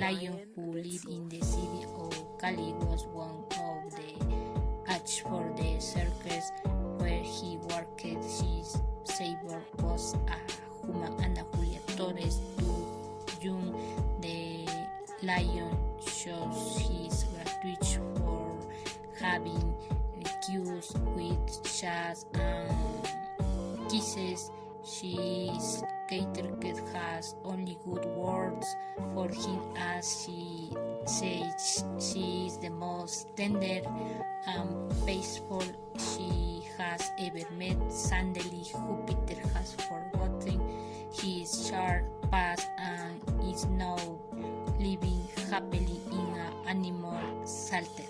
lion who lived in the city of Caillagua was one of the acts for the circus where he worked. His savior was a human and Julia Torres to June. The lion shows his gratitude for having cues with chats and kisses. His caterer has only good words for him as she says she is the most tender and faithful she has ever met. Suddenly Jupiter has forgotten his short past and is now living happily in an animal shelter.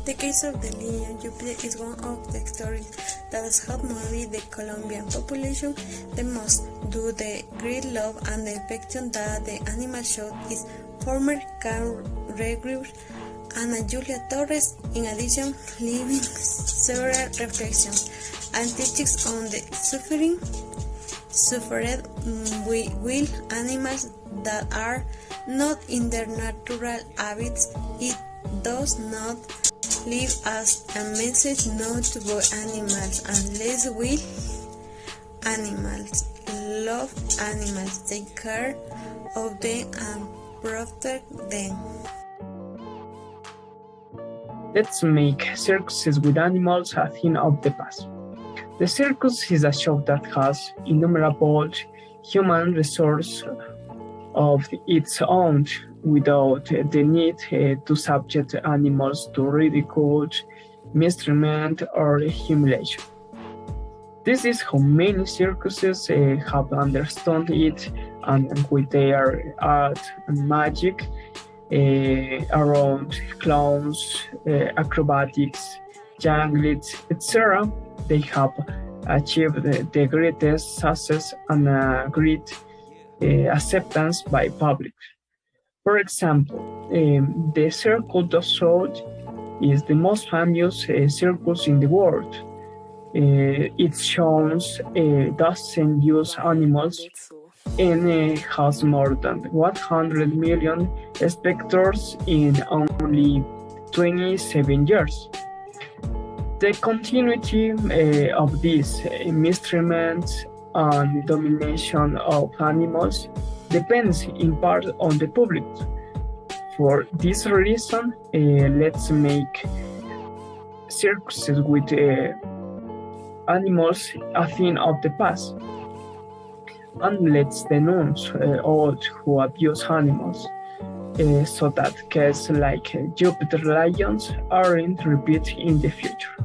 The case of the lion Jupiter is one of the stories that has helped motivate the Colombian population the most due to the great love and the affection that the animal showed its former caregiver Ana Julia Torres. In addition, leaving several reflections and teachings on the suffering suffered wild animals that are not in their natural habits. It does not leave us a message not to both animals unless we animals love animals, take care of them and protect them. Let's make circuses with animals a thing of the past. The circus is a show that has innumerable human resources of its own without the need to subject animals to ridicule, mistreatment, or humiliation. This is how many circuses have understood it, and with their art and magic around clowns, acrobatics, junglets, etc., they have achieved the greatest success and great acceptance by public. For example, the Cirque du Soleil is the most famous circus in the world. It shows doesn't use animals and has more than 100 million spectators in only 27 years. The continuity of these mistreatments and domination of animals depends in part on the public. For this reason, let's make circuses with animals a thing of the past, and let's denounce all who abuse animals, so that cases like Jupiter lions aren't repeated in the future.